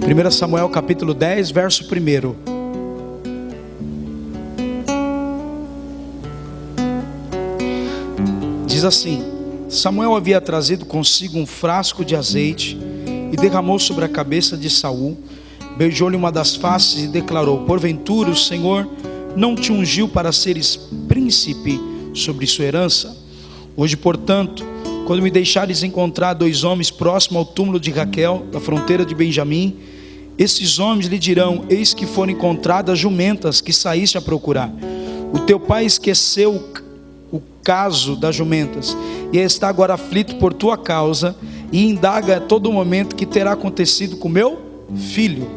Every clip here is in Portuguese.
1 Samuel capítulo 10, verso 1. Diz assim: Samuel havia trazido consigo um frasco de azeite e derramou sobre a cabeça de Saul, beijou-lhe uma das faces e declarou: porventura o Senhor não te ungiu para seres príncipe sobre sua herança? Hoje, portanto, quando me deixares encontrar 2 homens próximos ao túmulo de Raquel, da fronteira de Benjamim, esses homens lhe dirão: eis que foram encontradas jumentas que saíste a procurar. O teu pai esqueceu o caso das jumentas e está agora aflito por tua causa, e indaga a todo momento que terá acontecido com meu filho.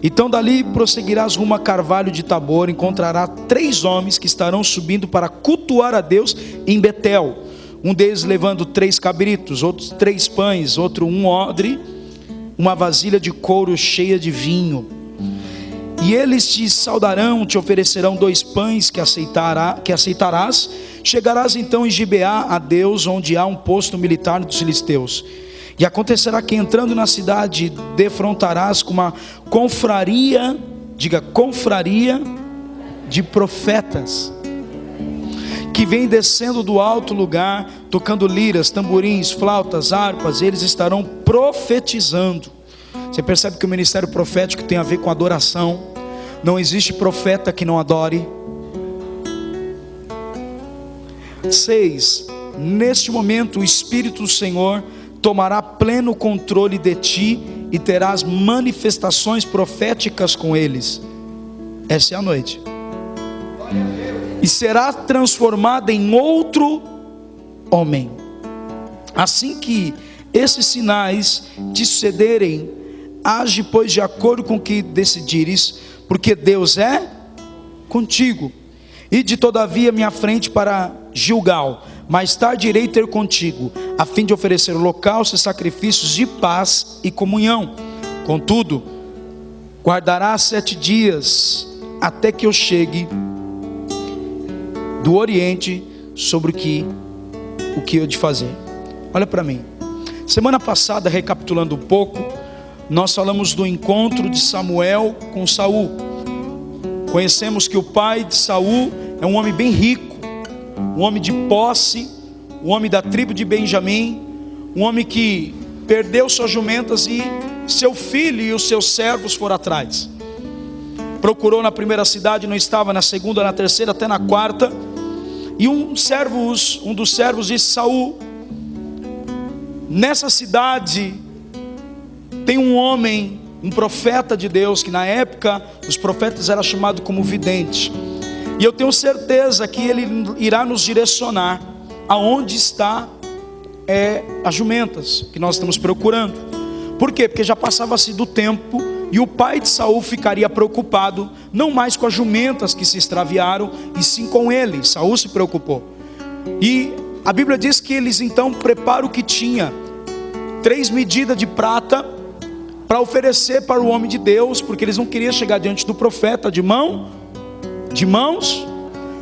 Então dali prosseguirás rumo a Carvalho de Tabor, encontrará 3 homens que estarão subindo para cultuar a Deus em Betel, um deles levando 3 cabritos, outros 3 pães, outro um odre, uma vasilha de couro cheia de vinho. E eles te saudarão, te oferecerão 2 pães que aceitarás. Chegarás então em Gibeá a Deus, onde há um posto militar dos filisteus. E acontecerá que entrando na cidade, defrontarás com uma confraria, diga confraria, de profetas, que vem descendo do alto lugar, tocando liras, tamborins, flautas, harpas. Eles estarão profetizando. Você percebe que o ministério profético tem a ver com adoração. Não existe profeta que não adore. 6. Neste momento o Espírito do Senhor tomará pleno controle de ti e terás manifestações proféticas com eles. Essa é a noite. E será transformada em outro homem. Assim que esses sinais te sucederem, age pois de acordo com o que decidires, porque Deus é contigo. E de todavia minha frente para Gilgal, mais tarde irei ter contigo, a fim de oferecer holocaustos e sacrifícios de paz e comunhão. Contudo, guardarás 7 dias, até que eu chegue do Oriente, sobre o que eu de fazer. Olha para mim. Semana passada, recapitulando um pouco, nós falamos do encontro de Samuel com Saul. Conhecemos que o pai de Saul é um homem bem rico, um homem de posse, um homem da tribo de Benjamim, um homem que perdeu suas jumentas e seu filho e os seus servos foram atrás. Procurou na primeira cidade, não estava, na segunda, na terceira, até na quarta. E um dos servos disse: Saul, nessa cidade tem um homem, um profeta de Deus, que na época os profetas eram chamados como vidente, e eu tenho certeza que ele irá nos direcionar aonde está as jumentas que nós estamos procurando. Por quê? Porque já passava-se do tempo, e o pai de Saul ficaria preocupado, não mais com as jumentas que se extraviaram, e sim com ele. Saul se preocupou, e a Bíblia diz que eles então preparam o que tinha: 3 medidas de prata, para oferecer para o homem de Deus, porque eles não queriam chegar diante do profeta de mãos.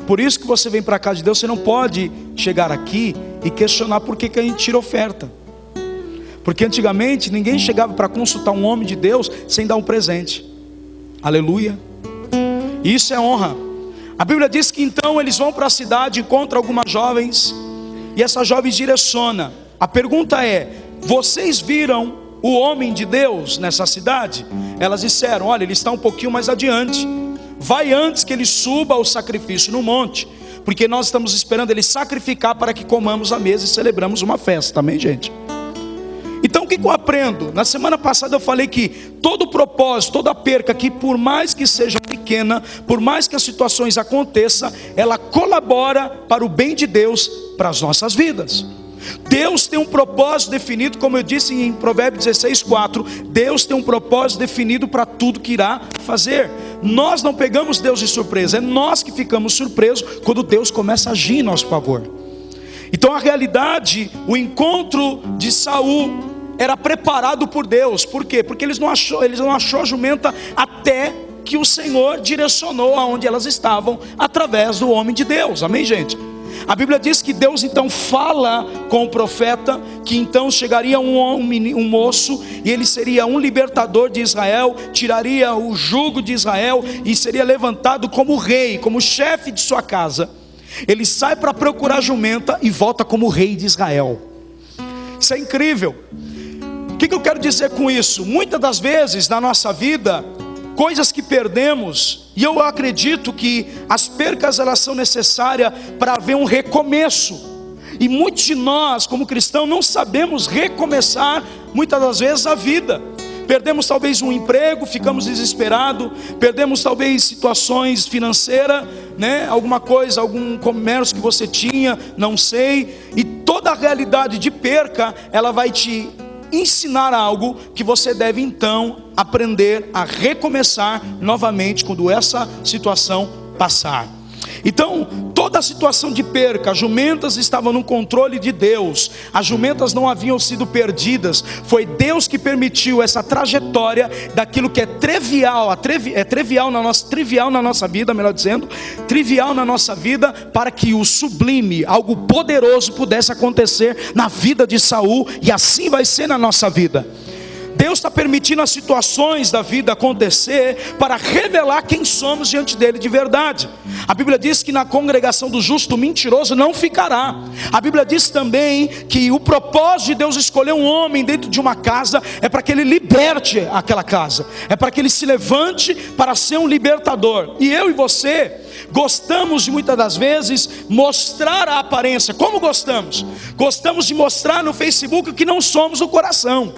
Por isso que você vem para a casa de Deus, você não pode chegar aqui e questionar por que a gente tira oferta. Porque antigamente ninguém chegava para consultar um homem de Deus sem dar um presente. Aleluia. E isso é honra. A Bíblia diz que então eles vão para a cidade, encontram algumas jovens, e essas jovens direcionam. A pergunta é: vocês viram o homem de Deus nessa cidade? Elas disseram: olha, ele está um pouquinho mais adiante, vai antes que ele suba ao sacrifício no monte, porque nós estamos esperando ele sacrificar para que comamos a mesa e celebramos uma festa. Amém, gente? Então o que eu aprendo? Na semana passada eu falei que todo propósito, toda perca, que por mais que seja pequena, por mais que as situações aconteçam, ela colabora para o bem de Deus, para as nossas vidas. Deus tem um propósito definido, como eu disse em Provérbios 16:4. Deus tem um propósito definido para tudo que irá fazer. Nós não pegamos Deus de surpresa, é nós que ficamos surpresos quando Deus começa a agir em nosso favor. Então a realidade, o encontro de Saul era preparado por Deus. Por quê? Porque eles não achou a jumenta até que o Senhor direcionou aonde elas estavam, através do homem de Deus. Amém, gente? A Bíblia diz que Deus então fala com o profeta, que então chegaria um moço, e ele seria um libertador de Israel, tiraria o jugo de Israel, e seria levantado como rei, como chefe de sua casa. Ele sai para procurar jumenta, e volta como rei de Israel. Isso é incrível. O que eu quero dizer com isso? Muitas das vezes na nossa vida, coisas que perdemos, e eu acredito que as percas elas são necessárias para haver um recomeço. E muitos de nós como cristãos não sabemos recomeçar muitas das vezes a vida. Perdemos talvez um emprego, ficamos desesperados, perdemos talvez situações financeiras, né? Alguma coisa, algum comércio que você tinha, não sei. E toda a realidade de perca, ela vai te ensinar algo que você deve então aprender a recomeçar novamente quando essa situação passar. Então, toda a situação de perca, as jumentas estavam no controle de Deus. As jumentas não haviam sido perdidas. Foi Deus que permitiu essa trajetória daquilo que é trivial, trivial na nossa vida, melhor dizendo, trivial na nossa vida, para que o sublime, algo poderoso pudesse acontecer na vida de Saul, e assim vai ser na nossa vida. Deus está permitindo as situações da vida acontecer para revelar quem somos diante dele de verdade. A Bíblia diz que na congregação do justo o mentiroso não ficará. A Bíblia diz também que o propósito de Deus escolher um homem dentro de uma casa é para que ele liberte aquela casa, é para que ele se levante para ser um libertador. E eu e você gostamos de muitas das vezes mostrar a aparência. Como gostamos? Gostamos de mostrar no Facebook o que não somos no coração.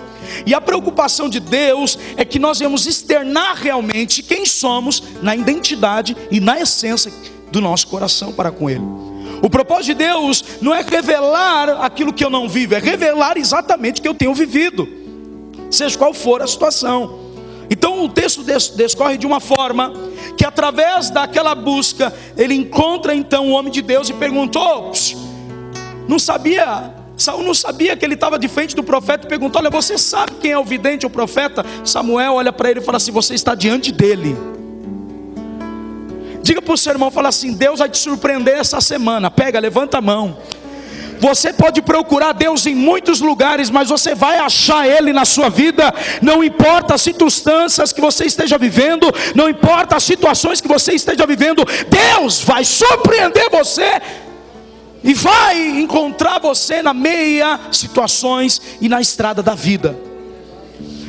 E a preocupação de Deus é que nós vamos externar realmente quem somos na identidade e na essência do nosso coração para com Ele. O propósito de Deus não é revelar aquilo que eu não vivo, é revelar exatamente o que eu tenho vivido, seja qual for a situação. Então o texto discorre de uma forma que através daquela busca, ele encontra então o homem de Deus e perguntou, Saul não sabia que ele estava de frente do profeta e perguntou, olha, você sabe quem é o vidente, o profeta? Samuel olha para ele e fala assim, você está diante dele. Diga para o seu irmão, fala assim, Deus vai te surpreender essa semana. Pega, levanta a mão. Você pode procurar Deus em muitos lugares, mas você vai achar Ele na sua vida. Não importa as circunstâncias que você esteja vivendo, não importa as situações que você esteja vivendo, Deus vai surpreender você e vai encontrar você na meia situações e na estrada da vida.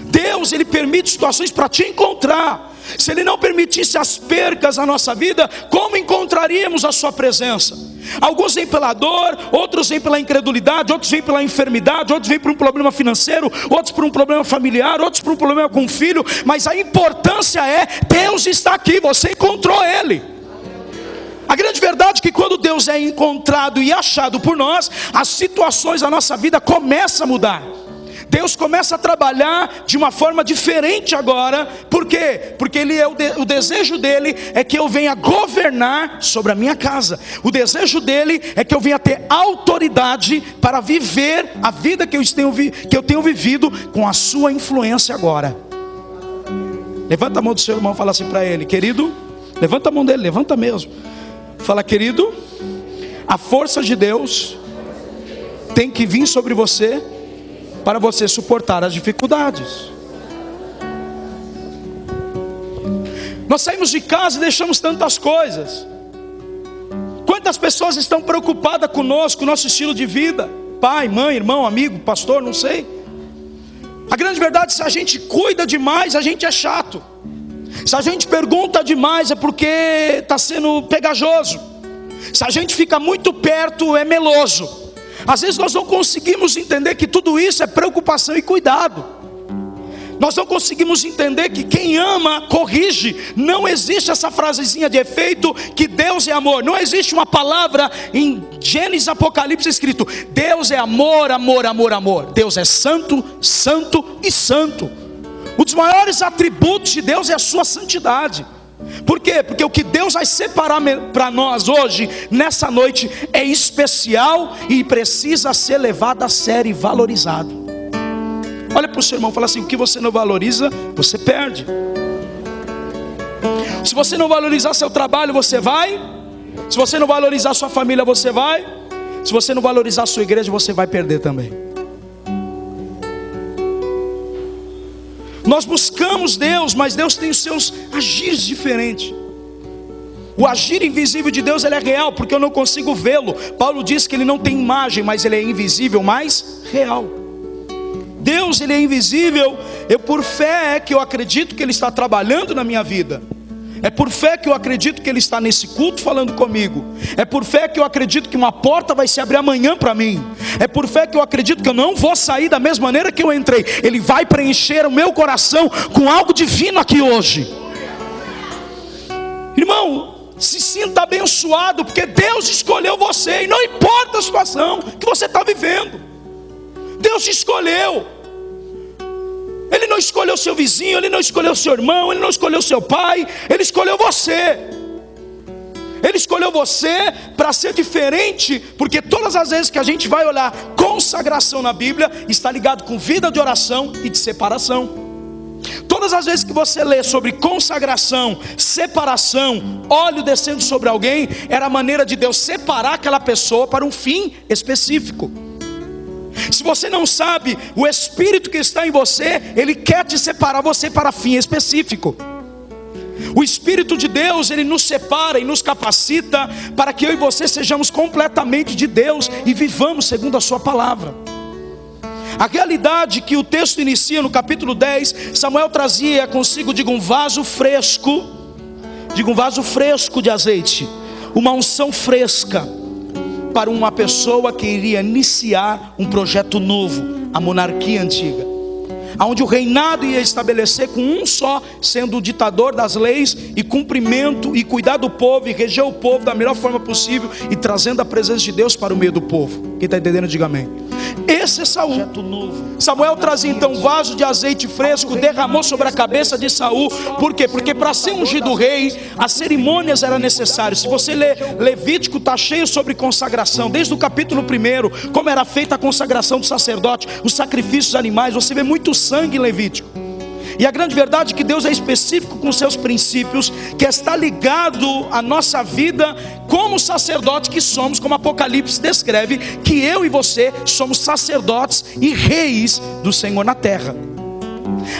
Deus, Ele permite situações para te encontrar. Se Ele não permitisse as percas na nossa vida, como encontraríamos a sua presença? Alguns vêm pela dor, outros vêm pela incredulidade, outros vêm pela enfermidade, outros vêm por um problema financeiro, outros por um problema familiar, outros por um problema com o filho. Mas a importância é, Deus está aqui, você encontrou Ele. A grande verdade é que quando Deus é encontrado e achado por nós, as situações da nossa vida começam a mudar. Deus começa a trabalhar de uma forma diferente agora. Por quê? Porque o desejo dele é que eu venha governar sobre a minha casa. O desejo dele é que eu venha ter autoridade para viver a vida que eu tenho vivido com a sua influência agora. Levanta a mão do seu irmão e fala assim para ele, querido, levanta a mão dele, levanta mesmo. Fala, querido, a força de Deus tem que vir sobre você para você suportar as dificuldades. Nós saímos de casa e deixamos tantas coisas. Quantas pessoas estão preocupadas conosco, com o nosso estilo de vida? Pai, mãe, irmão, amigo, pastor, não sei. A grande verdade é que se a gente cuida demais, a gente é chato. Se a gente pergunta demais é porque está sendo pegajoso. Se a gente fica muito perto é meloso. Às vezes nós não conseguimos entender que tudo isso é preocupação e cuidado. Nós não conseguimos entender que quem ama, corrige. Não existe essa frasezinha de efeito que Deus é amor. Não existe uma palavra em Gênesis, Apocalipse escrito Deus é amor, amor, amor, amor. Deus é santo, santo e santo. Um dos maiores atributos de Deus é a sua santidade. Por quê? Porque o que Deus vai separar para nós hoje, nessa noite, é especial e precisa ser levado a sério e valorizado. Olha para o seu irmão e fala assim, o que você não valoriza, você perde. Se você não valorizar seu trabalho, você vai Se você não valorizar a sua família, você vai. Se você não valorizar a sua igreja, você vai perder também. Nós buscamos Deus, mas Deus tem os seus agires diferentes. O agir invisível de Deus, ele é real, porque eu não consigo vê-lo. Paulo diz que ele não tem imagem, mas ele é invisível, mas real. Deus, ele é invisível. Por fé é que eu acredito que ele está trabalhando na minha vida. É por fé que eu acredito que ele está nesse culto falando comigo. É por fé que eu acredito que uma porta vai se abrir amanhã para mim. É por fé que eu acredito que eu não vou sair da mesma maneira que eu entrei. Ele vai preencher o meu coração com algo divino aqui hoje. Irmão, se sinta abençoado, porque Deus escolheu você. E não importa a situação que você está vivendo, Deus te escolheu. Ele não escolheu seu vizinho, ele não escolheu seu irmão, ele não escolheu seu pai, ele escolheu você. Ele escolheu você para ser diferente, porque todas as vezes que a gente vai olhar consagração na Bíblia, está ligado com vida de oração e de separação. Todas as vezes que você lê sobre consagração, separação, óleo descendo sobre alguém, era a maneira de Deus separar aquela pessoa para um fim específico. Se você não sabe, o Espírito que está em você, ele quer te separar você para fim específico. O Espírito de Deus, ele nos separa e nos capacita para que eu e você sejamos completamente de Deus e vivamos segundo a sua palavra. A realidade que o texto inicia no capítulo 10, Samuel trazia consigo, diga, um vaso fresco, diga, um vaso fresco de azeite, uma unção fresca, para uma pessoa que iria iniciar um projeto novo, a monarquia antiga, onde o reinado ia estabelecer com um só, sendo o ditador das leis e cumprimento, e cuidar do povo, e reger o povo da melhor forma possível, e trazendo a presença de Deus para o meio do povo. Quem está entendendo, diga amém. Esse é Saul. Samuel trazia então um vaso de azeite fresco, derramou sobre a cabeça de Saul. Por quê? Porque para ser ungido rei, as cerimônias eram necessárias. Se você ler Levítico, está cheio sobre consagração, desde o capítulo 1, como era feita a consagração do sacerdote, os sacrifícios animais, você vê muito sangue em Levítico. E a grande verdade é que Deus é específico com seus princípios, que está ligado à nossa vida como sacerdote que somos, como Apocalipse descreve, que eu e você somos sacerdotes e reis do Senhor na terra.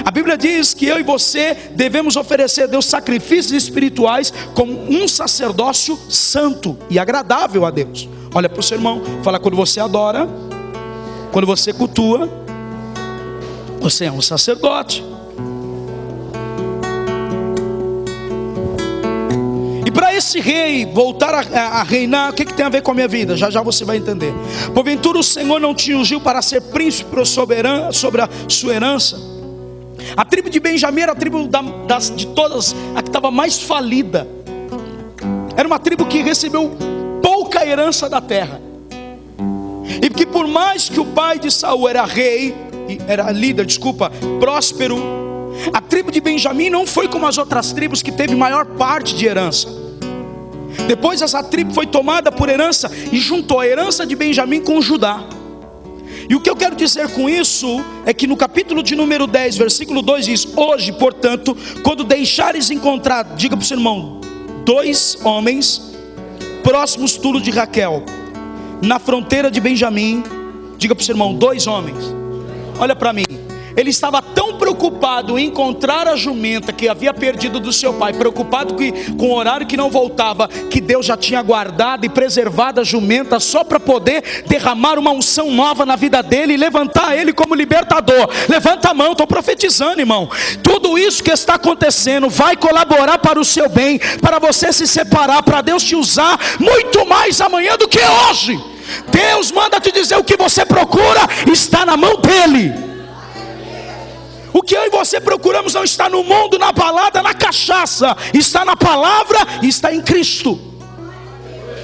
A Bíblia diz que eu e você devemos oferecer a Deus sacrifícios espirituais como um sacerdócio santo e agradável a Deus. Olha para o seu irmão, fala: quando você adora, quando você cultua, você é um sacerdote. Para esse rei voltar a reinar, o que tem a ver com a minha vida? Já já você vai entender. Porventura o Senhor não te ungiu para ser príncipe soberano sobre a sua herança? A tribo de Benjamim era a tribo de todas, a que estava mais falida. Era uma tribo que recebeu pouca herança da terra. E que por mais que o pai de Saul era rei, era líder, próspero, a tribo de Benjamim não foi como as outras tribos que teve maior parte de herança. Depois essa tribo foi tomada por herança e juntou a herança de Benjamim com Judá. E o que eu quero dizer com isso é que no capítulo de número 10, versículo 2 diz: hoje, portanto, quando deixares encontrar, diga para o seu irmão, 2 homens próximos túmulo de Raquel, na fronteira de Benjamim, diga para o seu irmão, 2 homens. Olha para mim. Ele estava tão preocupado em encontrar a jumenta que havia perdido do seu pai, preocupado com o horário que não voltava, que Deus já tinha guardado e preservado a jumenta só para poder derramar uma unção nova na vida dele e levantar ele como libertador. Levanta a mão, estou profetizando, irmão. Tudo isso que está acontecendo vai colaborar para o seu bem, para você se separar, para Deus te usar muito mais amanhã do que hoje. Deus manda te dizer: o que você procura está na mão dele. O que eu e você procuramos não está no mundo, na balada, na cachaça. Está na palavra e está em Cristo.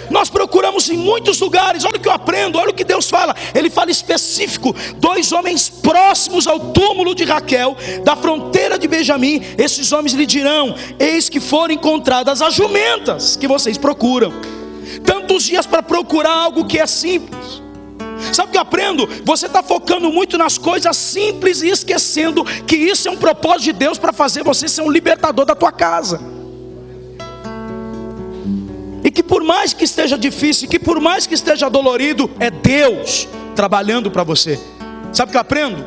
Nós procuramos em muitos lugares. Olha o que eu aprendo, olha o que Deus fala. Ele fala específico: 2 homens próximos ao túmulo de Raquel, da fronteira de Benjamim. Esses homens lhe dirão: eis que foram encontradas as jumentas que vocês procuram. Tantos dias para procurar algo que é simples. Sabe o que eu aprendo? Você está focando muito nas coisas simples e esquecendo que isso é um propósito de Deus para fazer você ser um libertador da tua casa. E que por mais que esteja difícil, que por mais que esteja dolorido, é Deus trabalhando para você. Sabe o que eu aprendo?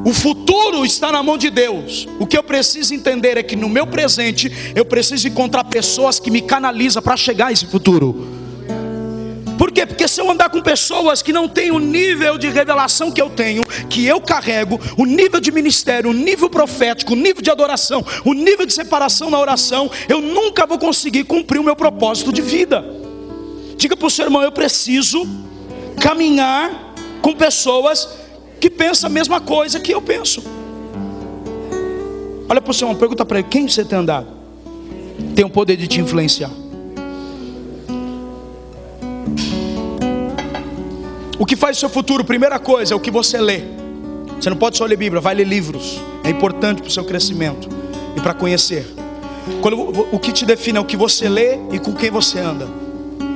O futuro está na mão de Deus. O que eu preciso entender é que no meu presente eu preciso encontrar pessoas que me canalizam para chegar a esse futuro. Por quê? Porque se eu andar com pessoas que não têm o nível de revelação que eu tenho, que eu carrego, o nível de ministério, o nível profético, o nível de adoração, o nível de separação na oração, eu nunca vou conseguir cumprir o meu propósito de vida. Diga para o seu irmão: eu preciso caminhar com pessoas que pensam a mesma coisa que eu penso. Olha para o seu irmão, pergunta para ele: quem você tem andado? Tem o poder de te influenciar. O que faz o seu futuro, primeira coisa, é o que você lê. Você não pode só ler Bíblia, vai ler livros. É importante para o seu crescimento e para conhecer. O que te define é o que você lê e com quem você anda.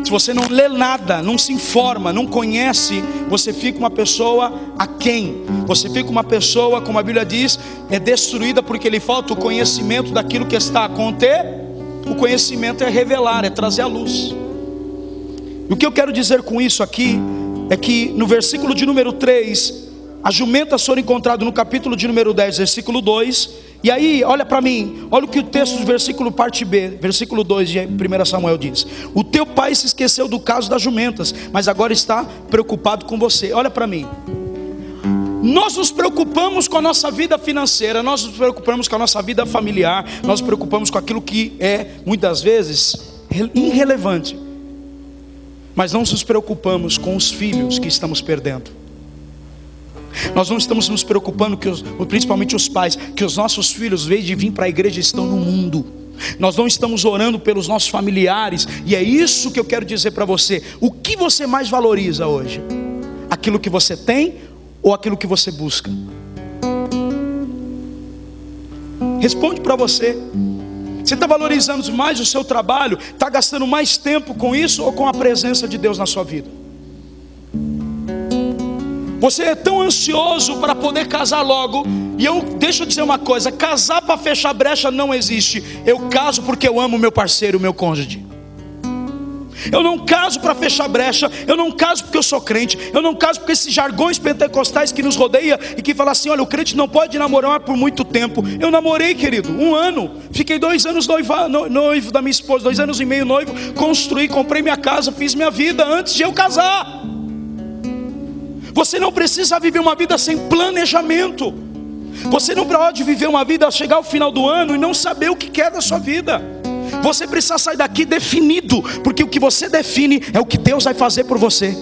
Se você não lê nada, não se informa, não conhece, você fica uma pessoa aquém. Você fica uma pessoa, como a Bíblia diz, é destruída porque lhe falta o conhecimento daquilo que está a conter. O conhecimento é revelar, é trazer a luz. E o que eu quero dizer com isso aqui é que no versículo de número 3, as jumentas foram encontradas no capítulo de número 10, versículo 2. E aí, olha para mim, olha o que o texto do versículo parte B, versículo 2 de 1 Samuel diz: o teu pai se esqueceu do caso das jumentas, mas agora está preocupado com você. Olha para mim, nós nos preocupamos com a nossa vida financeira, nós nos preocupamos com a nossa vida familiar, nós nos preocupamos com aquilo que é, muitas vezes, irrelevante. Mas não nos preocupamos com os filhos que estamos perdendo. Nós não estamos nos preocupando, principalmente os pais, que os nossos filhos, em vez de vir para a igreja, estão no mundo. Nós não estamos orando pelos nossos familiares. E é isso que eu quero dizer para você. O que você mais valoriza hoje? Aquilo que você tem ou aquilo que você busca? Responde para você. Você está valorizando mais o seu trabalho? Está gastando mais tempo com isso ou com a presença de Deus na sua vida? Você é tão ansioso para poder casar logo. E deixa eu dizer uma coisa: casar para fechar brecha não existe. Eu caso porque eu amo meu parceiro, meu cônjuge. Eu não caso para fechar brecha. Eu não caso porque eu sou crente. Eu não caso porque esses jargões pentecostais que nos rodeia e que fala assim: olha, o crente não pode namorar por muito tempo. Eu namorei, querido, 1 ano. Fiquei 2 anos noivo da minha esposa, 2 anos e meio noivo. Construí, comprei minha casa, fiz minha vida antes de eu casar. Você não precisa viver uma vida sem planejamento. Você não pode viver uma vida, chegar ao final do ano e não saber o que quer da sua vida. Você precisa sair daqui definido, porque o que você define é o que Deus vai fazer por você.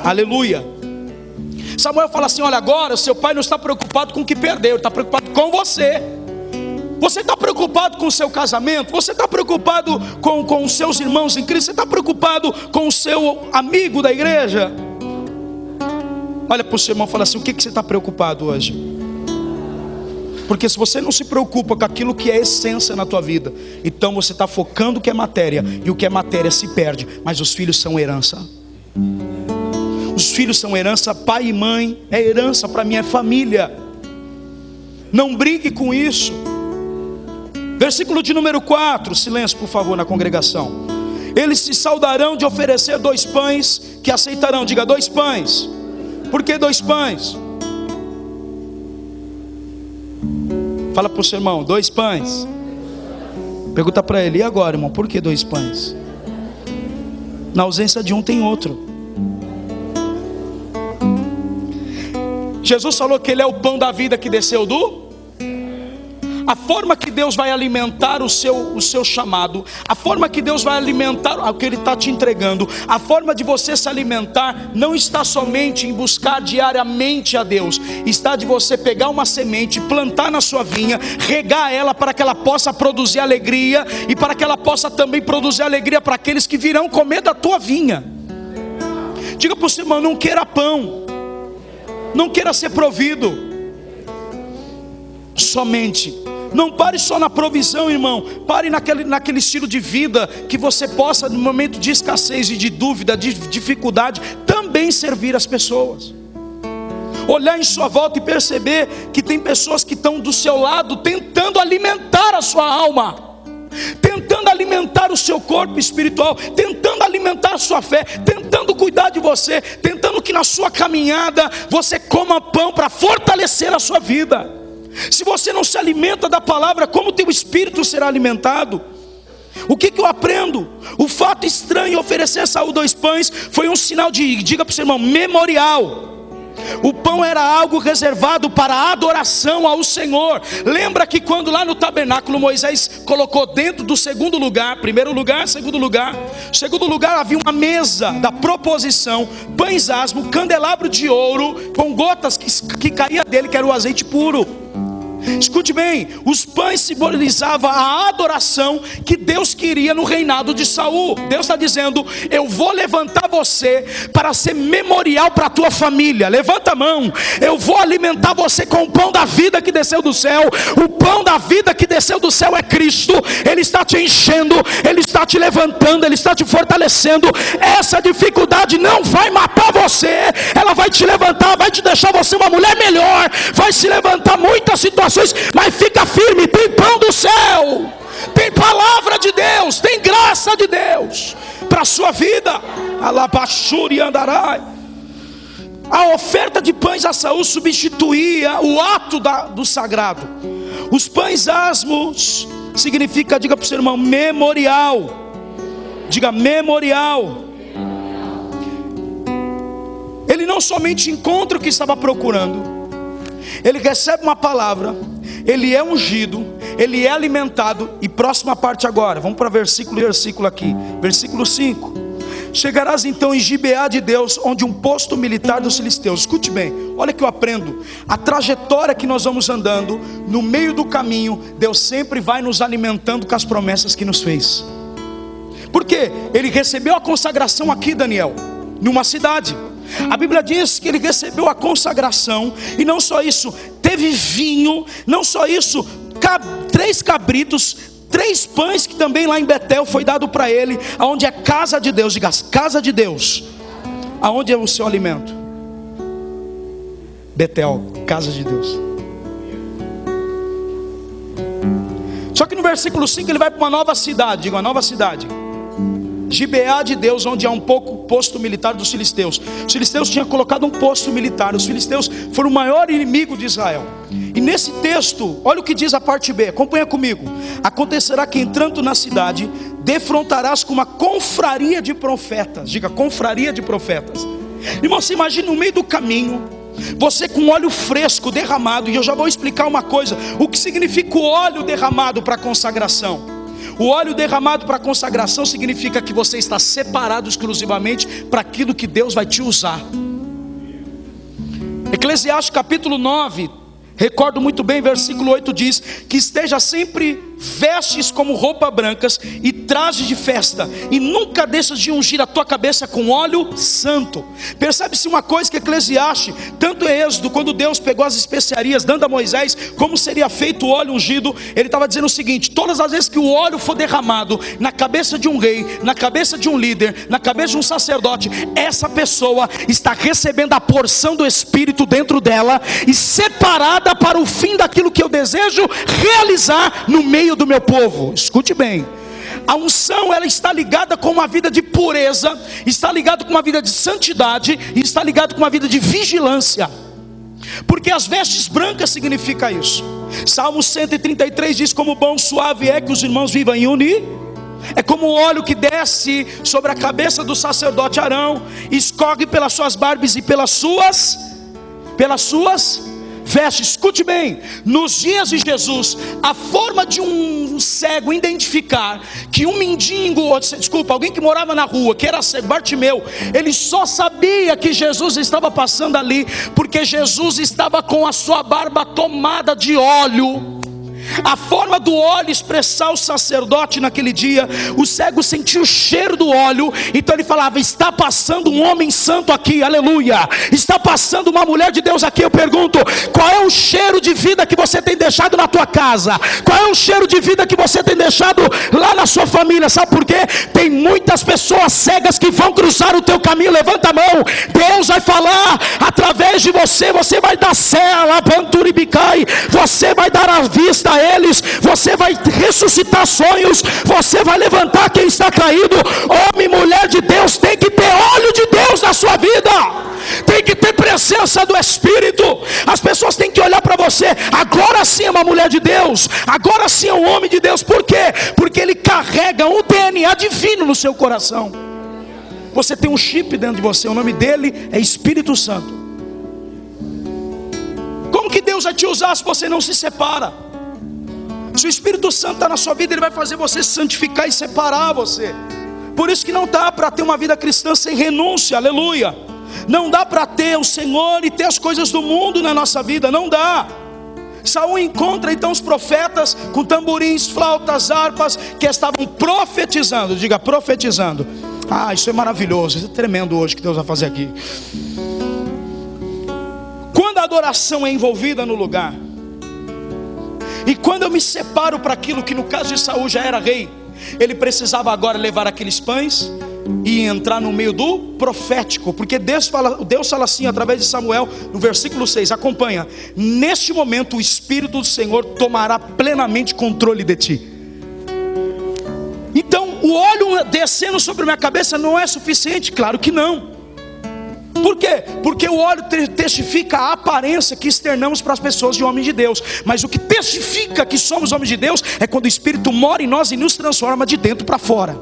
Aleluia. Samuel fala assim: olha, agora seu pai não está preocupado com o que perdeu, ele está preocupado com você. Você está preocupado com o seu casamento? Você está preocupado com os seus irmãos em Cristo? Você está preocupado com o seu amigo da igreja? Olha para o seu irmão e fala assim: o que você está preocupado hoje? Porque se você não se preocupa com aquilo que é essência na tua vida, então você está focando o que é matéria, e o que é matéria se perde. Mas os filhos são herança. Os filhos são herança. Pai e mãe é herança para mim, é família. Não brinque com isso. Versículo de número 4, silêncio por favor na congregação. Eles se saudarão de oferecer 2 pães que aceitarão. Diga: 2 pães. Por que 2 pães? Fala para o seu irmão: 2 pães. Pergunta para ele: e agora, irmão, por que 2 pães? Na ausência de um tem outro. Jesus falou que Ele é o pão da vida que desceu do... A forma que Deus vai alimentar o seu chamado, a forma que Deus vai alimentar o que Ele está te entregando, a forma de você se alimentar não está somente em buscar diariamente a Deus, está de você pegar uma semente, plantar na sua vinha, regar ela para que ela possa produzir alegria, e para que ela possa também produzir alegria para aqueles que virão comer da tua vinha. Diga para o seu irmão: não queira pão, não queira ser provido somente. Não pare só na provisão, irmão. Pare naquele estilo de vida que você possa, no momento de escassez e de dúvida, de dificuldade, também servir as pessoas. Olhar em sua volta e perceber que tem pessoas que estão do seu lado tentando alimentar a sua alma. tentando alimentar o seu corpo espiritual, tentando alimentar a sua fé, tentando cuidar de você, tentando que na sua caminhada você coma pão para fortalecer a sua vida. Se você não se alimenta da palavra, como teu espírito será alimentado? O que eu aprendo? O fato estranho de oferecer a Saul 2 pães foi um sinal de, diga para o seu irmão, memorial. O pão era algo reservado para a adoração ao Senhor. Lembra que quando lá no tabernáculo Moisés colocou dentro do segundo lugar, primeiro lugar, segundo lugar havia uma mesa da proposição, pães asmos, candelabro de ouro com gotas que caía dele, que era o azeite puro. Escute bem, os pães simbolizavam a adoração que Deus queria no reinado de Saul. Deus está dizendo: eu vou levantar você para ser memorial para a tua família. Levanta a mão. Eu vou alimentar você com o pão da vida que desceu do céu. O pão da vida que desceu do céu é Cristo. Ele está te enchendo, Ele está te levantando, Ele está te fortalecendo. Essa dificuldade não vai matar você, ela vai te levantar, vai te deixar você uma mulher melhor, vai se levantar muitas situações. Mas fica firme, tem pão do céu, tem palavra de Deus, tem graça de Deus para a sua vida. Alabashuri andarai. A oferta de pães a Saul substituía o ato do sagrado. Os pães asmos significa, diga para o seu irmão, memorial. Diga memorial. Ele não somente encontra o que estava procurando, ele recebe uma palavra, ele é ungido, ele é alimentado. E próxima parte agora, vamos para versículo aqui, versículo 5. Chegarás então em Gibeá de Deus, onde um posto militar dos filisteus. Escute bem, olha que eu aprendo. A trajetória que nós vamos andando, no meio do caminho, Deus sempre vai nos alimentando com as promessas que nos fez. Por quê? Ele recebeu a consagração aqui, Daniel, numa cidade. A Bíblia diz que ele recebeu a consagração, e não só isso, teve vinho, não só isso, 3 cabritos, 3 pães que também lá em Betel foi dado para ele, aonde é casa de Deus. Diga, casa de Deus. Aonde é o seu alimento? Betel, casa de Deus. Só que no versículo 5 ele vai para uma nova cidade. Diga, uma nova cidade, Gibeá de Deus, onde há um pouco posto militar dos filisteus. Os filisteus tinham colocado um posto militar. Os filisteus foram o maior inimigo de Israel. E nesse texto, olha o que diz a parte B, acompanha comigo. Acontecerá que entrando na cidade, defrontarás com uma confraria de profetas. Diga, confraria de profetas. Irmão, você imagina no meio do caminho, você com óleo fresco derramado. E eu já vou explicar uma coisa, o que significa o óleo derramado para consagração. O óleo derramado para consagração significa que você está separado exclusivamente para aquilo que Deus vai te usar. Eclesiastes capítulo 9, recordo muito bem, versículo 8 diz: que esteja sempre vestes como roupas brancas e trajes de festa, e nunca deixes de ungir a tua cabeça com óleo santo. Percebe-se uma coisa que Eclesiastes, tanto em Êxodo, quando Deus pegou as especiarias dando a Moisés como seria feito o óleo ungido, ele estava dizendo o seguinte: todas as vezes que o óleo for derramado na cabeça de um rei, na cabeça de um líder, na cabeça de um sacerdote, essa pessoa está recebendo a porção do Espírito dentro dela e separada para o fim daquilo que eu desejo realizar no meio do meu povo. Escute bem, a unção, ela está ligada com uma vida de pureza, está ligada com uma vida de santidade, e está ligada com uma vida de vigilância, porque as vestes brancas significa isso. Salmo 133 diz: como bom suave é que os irmãos vivam em unir. É como o óleo que desce sobre a cabeça do sacerdote Arão, escorre pelas suas barbas e pelas suas vestes. Escute bem, nos dias de Jesus, a forma de um cego identificar que um mendigo, alguém que morava na rua, que era cego, Bartimeu, ele só sabia que Jesus estava passando ali, porque Jesus estava com a sua barba tomada de óleo. A forma do óleo expressar o sacerdote naquele dia, o cego sentia o cheiro do óleo, então ele falava: está passando um homem santo aqui, aleluia, está passando uma mulher de Deus aqui. Eu pergunto, qual é o cheiro de vida que você tem deixado na tua casa? Qual é o cheiro de vida que você tem deixado lá na sua família? Sabe por quê? Tem muitas pessoas cegas que vão cruzar o teu caminho. Levanta a mão, Deus vai falar através de você. Você vai dar cela, banturibicai, você vai dar a vista a eles, você vai ressuscitar sonhos, você vai levantar quem está caído. Homem e mulher de Deus tem que ter óleo de Deus na sua vida, tem que ter presença do Espírito. As pessoas têm que olhar para você, agora sim é uma mulher de Deus, agora sim é um homem de Deus. Por quê? Porque ele carrega um DNA divino no seu coração. Você tem um chip dentro de você, o nome dele é Espírito Santo. Como que Deus vai te usar se você não se separa? Se o Espírito Santo está na sua vida, ele vai fazer você santificar e separar você. Por isso que não dá para ter uma vida cristã sem renúncia, aleluia. Não dá para ter o Senhor e ter as coisas do mundo na nossa vida, não dá. Saul encontra então os profetas com tamborins, flautas, harpas, que estavam profetizando. Diga, profetizando. Ah, isso é maravilhoso, isso é tremendo hoje que Deus vai fazer aqui. Quando a adoração é envolvida no lugar, e quando eu me separo para aquilo que no caso de Saul já era rei, ele precisava agora levar aqueles pães e entrar no meio do profético, porque Deus fala assim através de Samuel, no versículo 6, acompanha: neste momento o Espírito do Senhor tomará plenamente controle de ti. Então o óleo descendo sobre a minha cabeça não é suficiente? Claro que não. Por quê? Porque o óleo testifica a aparência que externamos para as pessoas de homens de Deus, mas o que testifica que somos homens de Deus é quando o Espírito mora em nós e nos transforma de dentro para fora.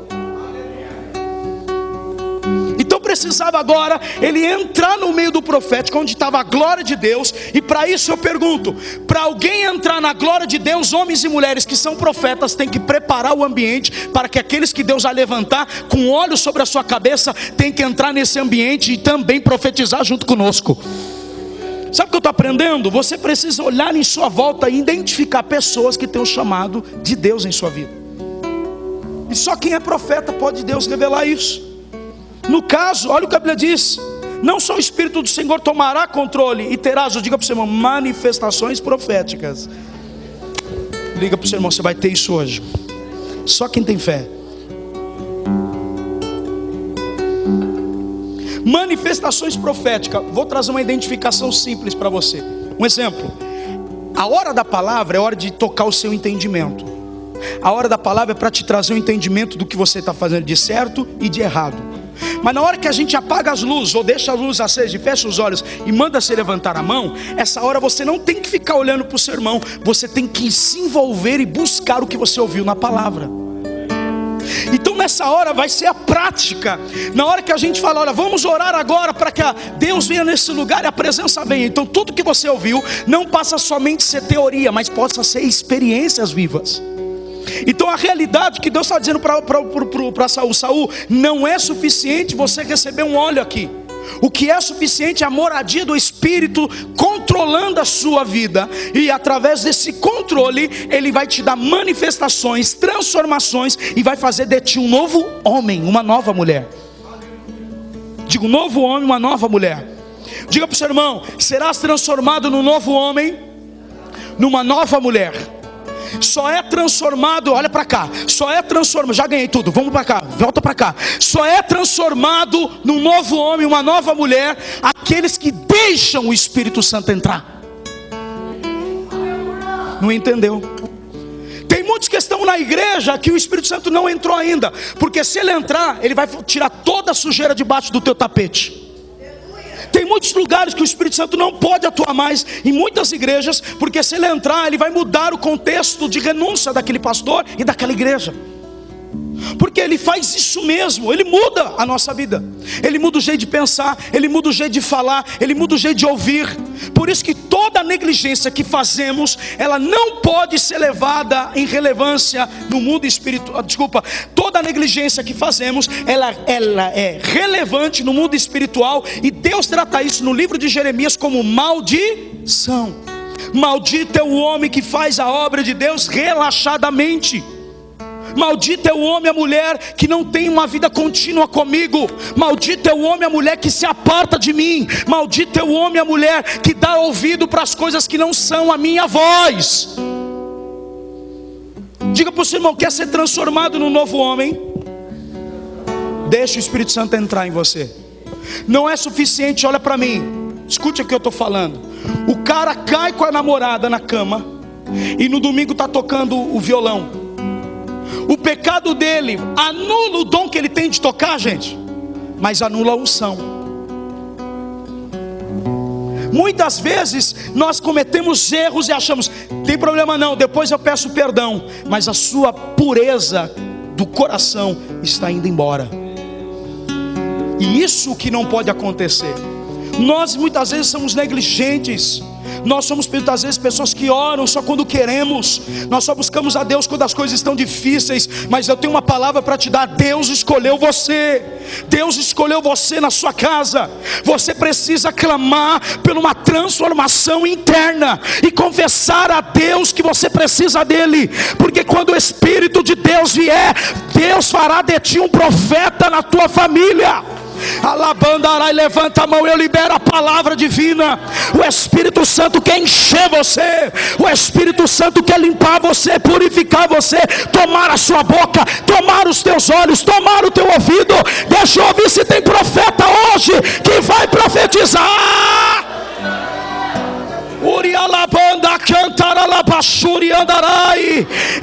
Então precisava agora ele entrar no meio do profético, onde estava a glória de Deus. E para isso eu pergunto, para alguém entrar na glória de Deus, homens e mulheres que são profetas têm que preparar o ambiente para que aqueles que Deus vai levantar com óleo sobre a sua cabeça tem que entrar nesse ambiente e também profetizar junto conosco. Sabe o que eu estou aprendendo? Você precisa olhar em sua volta e identificar pessoas que têm o chamado de Deus em sua vida, e só quem é profeta pode Deus revelar isso. No caso, olha o que a Bíblia diz: não só o Espírito do Senhor tomará controle e terás, eu diga para o seu irmão, manifestações proféticas. Liga para o seu irmão, você vai ter isso hoje. Só quem tem fé. Manifestações proféticas. Vou trazer uma identificação simples para você. Um exemplo: a hora da palavra é hora de tocar o seu entendimento. A hora da palavra é para te trazer um entendimento do que você está fazendo de certo e de errado. Mas na hora que a gente apaga as luzes, ou deixa a luz acesa e fecha os olhos e manda se levantar a mão, essa hora você não tem que ficar olhando para o seu irmão, você tem que se envolver e buscar o que você ouviu na palavra. Então nessa hora vai ser a prática. Na hora que a gente fala, olha, vamos orar agora para que Deus venha nesse lugar e a presença venha. Então tudo que você ouviu não passa somente a ser teoria, mas possa ser experiências vivas. Então a realidade que Deus está dizendo para Saul: Saul, não é suficiente você receber um óleo aqui. O que é suficiente é a moradia do Espírito controlando a sua vida. E através desse controle, Ele vai te dar manifestações, transformações, e vai fazer de ti um novo homem, uma nova mulher. Digo, um novo homem, uma nova mulher. Diga para o seu irmão: serás transformado num novo homem, numa nova mulher. Só é transformado, olha para cá, só é transformado, já ganhei tudo, vamos para cá, volta para cá. Só é transformado num novo homem, uma nova mulher, aqueles que deixam o Espírito Santo entrar. Não entendeu? Tem muitos que estão na igreja que o Espírito Santo não entrou ainda, porque se ele entrar, ele vai tirar toda a sujeira debaixo do teu tapete. Tem muitos lugares que o Espírito Santo não pode atuar mais, em muitas igrejas, porque se ele entrar, ele vai mudar o contexto de renúncia daquele pastor e daquela igreja. Porque ele faz isso mesmo, ele muda a nossa vida. Ele muda o jeito de pensar, ele muda o jeito de falar, ele muda o jeito de ouvir. Por isso que toda negligência que fazemos, ela não pode ser levada em relevância no mundo espiritual. Toda negligência que fazemos, ela é relevante no mundo espiritual. E Deus trata isso no livro de Jeremias como maldição. Maldito é o homem que faz a obra de Deus relaxadamente. Maldito é o homem e a mulher que não tem uma vida contínua comigo. Maldito é o homem e a mulher que se aparta de mim. Maldito é o homem e a mulher que dá ouvido para as coisas que não são a minha voz. Diga para o seu irmão: quer ser transformado num novo homem? Deixa o Espírito Santo entrar em você. Não é suficiente, olha para mim, escute o que eu estou falando. O cara cai com a namorada na cama, e no domingo está tocando o violão. O pecado dele anula o dom que ele tem de tocar, gente, mas anula a unção. Muitas vezes nós cometemos erros e achamos, tem problema não, depois eu peço perdão, mas a sua pureza do coração está indo embora. E isso que não pode acontecer. Nós muitas vezes somos negligentes. Nós somos muitas vezes pessoas que oram só quando queremos. Nós só buscamos a Deus quando as coisas estão difíceis. Mas eu tenho uma palavra para te dar. Deus escolheu você. Deus escolheu você na sua casa. Você precisa clamar por uma transformação interna e confessar a Deus que você precisa dele. Porque quando o Espírito de Deus vier, Deus fará de ti um profeta na tua família. Alabandará, e levanta a mão, eu libero a palavra divina. O Espírito Santo quer encher você. O Espírito Santo quer limpar você, purificar você, tomar a sua boca, tomar os teus olhos, tomar o teu ouvido. Deixa eu ouvir se tem profeta hoje que vai profetizar.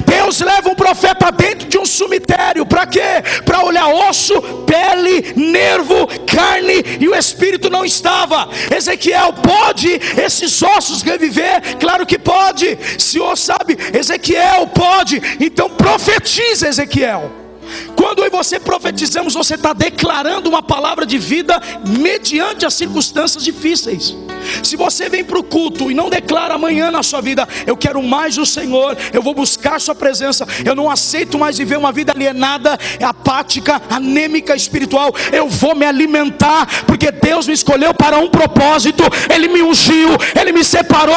Deus leva um profeta dentro de um cemitério. Para quê? Para olhar osso, pele, nervo, carne. E o Espírito não estava. Ezequiel, pode esses ossos reviver? Claro que pode. Se o sabe, Ezequiel pode. Então profetiza, Ezequiel. Quando eu e você profetizamos, você está declarando uma palavra de vida mediante as circunstâncias difíceis. Se você vem para o culto e não declara amanhã na sua vida, eu quero mais do Senhor, eu vou buscar sua presença, eu não aceito mais viver uma vida alienada, apática, anêmica, espiritual. Eu vou me alimentar, porque Deus me escolheu para um propósito. Ele me ungiu, Ele me separou.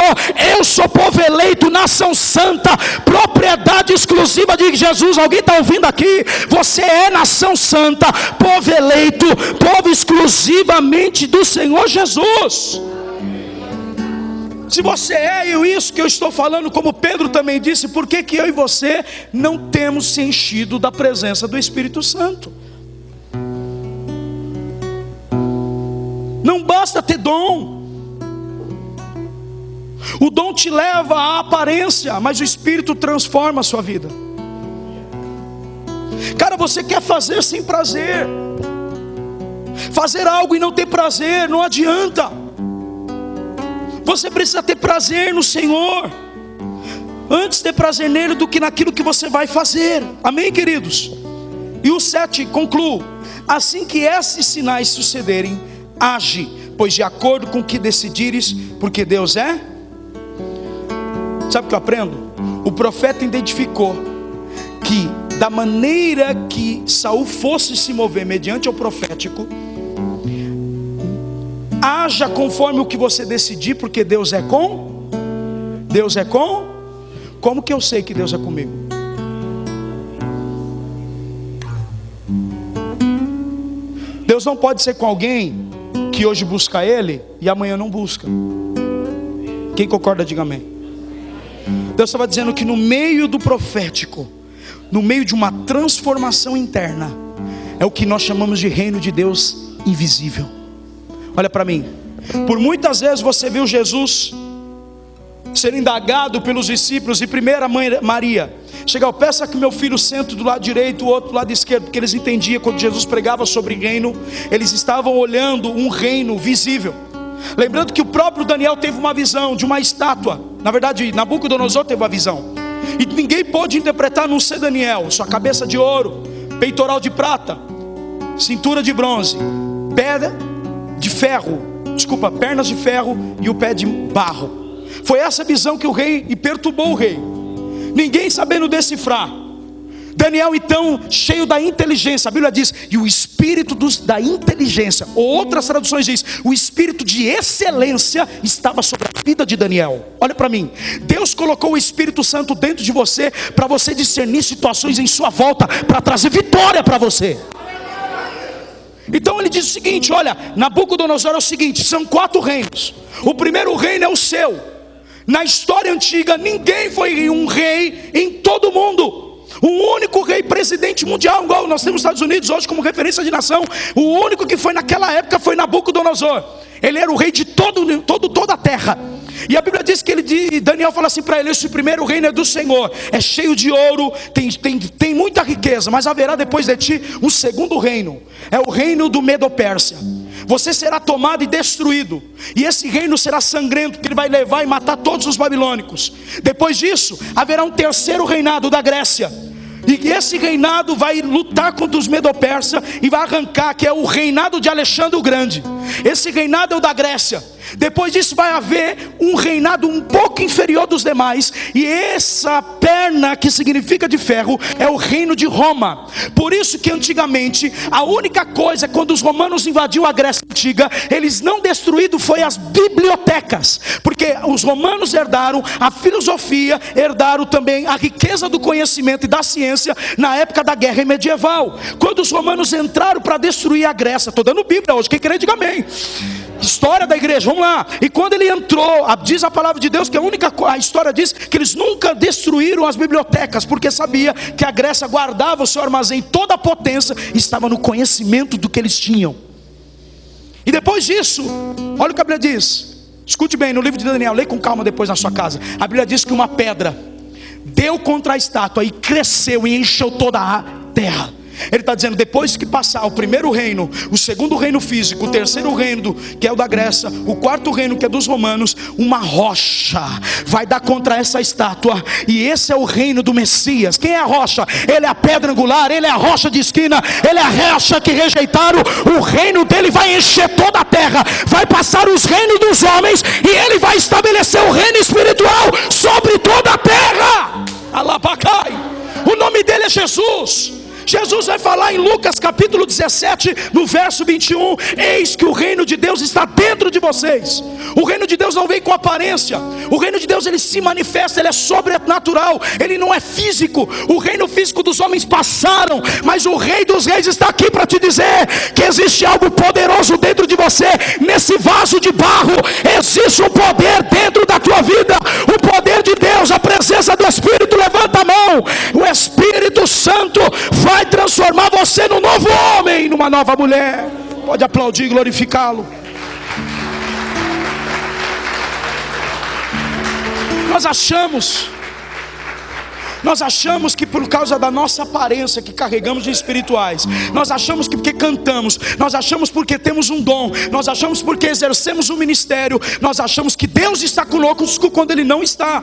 Eu sou povo eleito, nação santa, propriedade exclusiva de Jesus. Alguém está ouvindo aqui? Você é nação santa, povo eleito, povo exclusivamente do Senhor Jesus. Se você é isso que eu estou falando, como Pedro também disse, por que eu e você não temos se enchido da presença do Espírito Santo? Não basta ter dom. O dom te leva à aparência, mas o Espírito transforma a sua vida. Cara, você quer fazer sem prazer. Fazer algo e não ter prazer não adianta. Você precisa ter prazer no Senhor. Antes ter prazer nele do que naquilo que você vai fazer. Amém, queridos? E o 7, concluo. Assim que esses sinais sucederem, age, pois de acordo com o que decidires, porque Deus é. Sabe o que eu aprendo? O profeta identificou que da maneira que Saul fosse se mover mediante o profético, haja conforme o que você decidir, porque Deus é com. Deus é com. Como que eu sei que Deus é comigo? Deus não pode ser com alguém que hoje busca Ele e amanhã não busca. Quem concorda, diga amém. Deus estava dizendo que no meio do profético, no meio de uma transformação interna, é o que nós chamamos de reino de Deus invisível. Olha para mim. Por muitas vezes você viu Jesus ser indagado pelos discípulos, e primeiro a mãe Maria chegou, peça que meu filho sente do lado direito, o outro do lado esquerdo, porque eles entendiam quando Jesus pregava sobre reino, eles estavam olhando um reino visível. Lembrando que o próprio Daniel teve uma visão de uma estátua. Na verdade, Nabucodonosor teve uma visão, e ninguém pôde interpretar, a não ser Daniel. Sua cabeça de ouro, peitoral de prata, cintura de bronze, pernas de ferro e o pé de barro. Foi essa visão que o rei, e perturbou o rei, ninguém sabendo decifrar. Daniel então, cheio da inteligência, a Bíblia diz, e o espírito da inteligência, ou outras traduções diz, o espírito de excelência estava sobre a vida de Daniel. Olha para mim, Deus colocou o Espírito Santo dentro de você, para você discernir situações em sua volta, para trazer vitória para você. Então ele diz o seguinte, olha, Nabucodonosor é o seguinte, são 4 reinos. O primeiro reino é o seu. Na história antiga, ninguém foi um rei em todo o mundo. O único rei presidente mundial, igual nós temos nos Estados Unidos hoje como referência de nação, o único que foi naquela época foi Nabucodonosor. Ele era o rei de toda a terra. E a Bíblia diz que Daniel fala assim para ele: esse primeiro reino é do Senhor, é cheio de ouro, tem muita riqueza, mas haverá depois de ti um segundo reino, é o reino do Medo-Pérsia. Você será tomado e destruído, e esse reino será sangrento, porque ele vai levar e matar todos os babilônicos. Depois disso haverá um terceiro reinado da Grécia, e esse reinado vai lutar contra os Medo-Persa e vai arrancar, que é o reinado de Alexandre o Grande. Esse reinado é o da Grécia. Depois disso vai haver um reinado um pouco inferior dos demais, e essa perna que significa de ferro é o reino de Roma. Por isso que antigamente a única coisa, quando os romanos invadiam a Grécia antiga, eles não destruíram foi as bibliotecas, porque os romanos herdaram a filosofia, herdaram também a riqueza do conhecimento e da ciência na época da guerra medieval. Quando os romanos entraram para destruir a Grécia, estou dando Bíblia hoje, quem crê diga amém. História da igreja, vamos lá. E quando ele entrou, diz a palavra de Deus que a história diz que eles nunca destruíram as bibliotecas, porque sabia que a Grécia guardava o seu armazém, toda a potência estava no conhecimento do que eles tinham. E depois disso, olha o que a Bíblia diz. Escute bem, no livro de Daniel, leia com calma depois na sua casa. A Bíblia diz que uma pedra deu contra a estátua e cresceu e encheu toda a terra. Ele está dizendo: depois que passar o primeiro reino, o segundo reino físico, o terceiro reino que é o da Grécia, o quarto reino que é dos romanos, uma rocha vai dar contra essa estátua, e esse é o reino do Messias. Quem é a rocha? Ele é a pedra angular, ele é a rocha de esquina, ele é a rocha que rejeitaram. O reino dele vai encher toda a terra, vai passar os reinos dos homens, e ele vai estabelecer o reino espiritual sobre toda a terra. Alabacai. O nome dele é Jesus. Jesus vai falar em Lucas capítulo 17, no verso 21, eis que o reino de Deus está dentro de vocês. O reino de Deus não vem com aparência. O reino de Deus, ele se manifesta, ele é sobrenatural, ele não é físico. O reino físico dos homens passaram, mas o Rei dos Reis está aqui para te dizer que existe algo poderoso dentro de você. Nesse vaso de barro existe um poder dentro da tua vida, o poder de Deus, a presença do Espírito. Levanta a mão. O Espírito Santo vai transformar você num novo homem, numa nova mulher. Pode aplaudir e glorificá-lo. Nós achamos que por causa da nossa aparência que carregamos de espirituais, nós achamos que porque cantamos, nós achamos porque temos um dom, nós achamos porque exercemos um ministério, nós achamos que Deus está conosco quando Ele não está.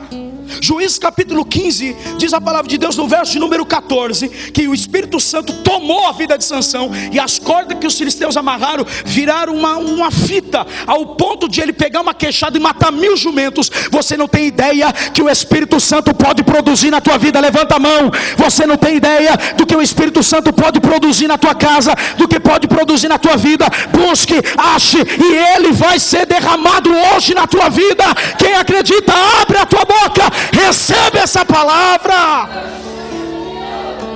Juízes capítulo 15, diz a palavra de Deus no verso de número 14, que o Espírito Santo tomou a vida de Sansão, e as cordas que os filisteus amarraram viraram uma fita, ao ponto de ele pegar uma queixada e matar 1000 jumentos. Você não tem ideia que o Espírito Santo pode produzir na tua vida. Levanta a mão. Você não tem ideia do que o Espírito Santo pode produzir na tua casa, do que pode produzir na tua vida. Busque, ache, e ele vai ser derramado hoje na tua vida. Quem acredita, abre a tua boca, recebe essa palavra.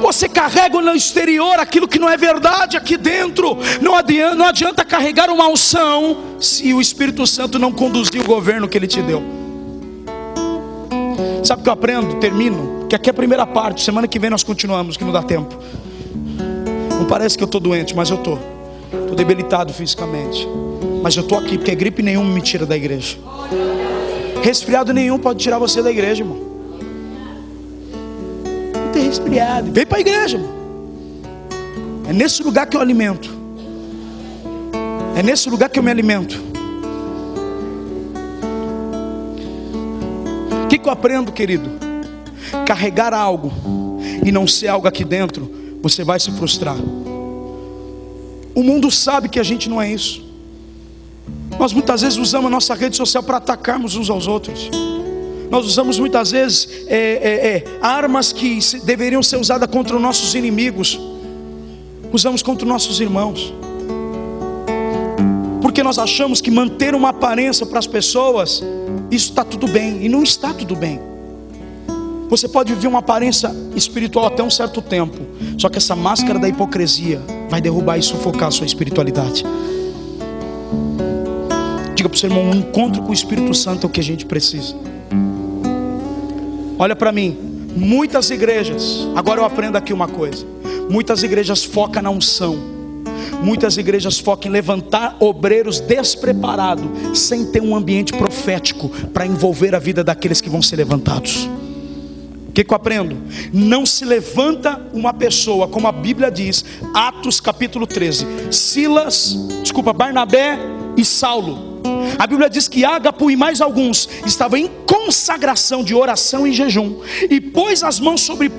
Você carrega no exterior aquilo que não é verdade aqui dentro. Não adianta carregar uma unção se o Espírito Santo não conduzir o governo que Ele te deu. Sabe o que eu aprendo? Termino, que aqui é a primeira parte. Semana que vem nós continuamos, que não dá tempo. Não parece que eu estou doente, mas eu estou debilitado fisicamente, mas eu estou aqui porque gripe nenhuma me tira da igreja. Resfriado nenhum pode tirar você da igreja, irmão. Não tem resfriado, vem para a igreja, irmão. É nesse lugar que eu alimento. É nesse lugar que eu me alimento. O que eu aprendo, querido? Carregar algo e não ser algo aqui dentro, você vai se frustrar. O mundo sabe que a gente não é isso. Nós muitas vezes usamos a nossa rede social para atacarmos uns aos outros. Nós usamos muitas vezes armas que deveriam ser usadas contra os nossos inimigos, usamos contra os nossos irmãos, porque nós achamos que manter uma aparência para as pessoas, isso está tudo bem, e não está tudo bem. Você pode viver uma aparência espiritual até um certo tempo, só que essa máscara da hipocrisia vai derrubar e sufocar a sua espiritualidade. Diga para o seu irmão, um encontro com o Espírito Santo é o que a gente precisa. Olha para mim, muitas igrejas, agora eu aprendo aqui uma coisa, muitas igrejas focam na unção, Muitas igrejas focam em levantar obreiros despreparados, sem ter um ambiente profético para envolver a vida daqueles que vão ser levantados. O que eu aprendo? Não se levanta uma pessoa, como a Bíblia diz, Atos capítulo 13, Barnabé e Saulo. A Bíblia diz que Ágapo e mais alguns estavam em consagração de oração e jejum, e pôs as mãos sobre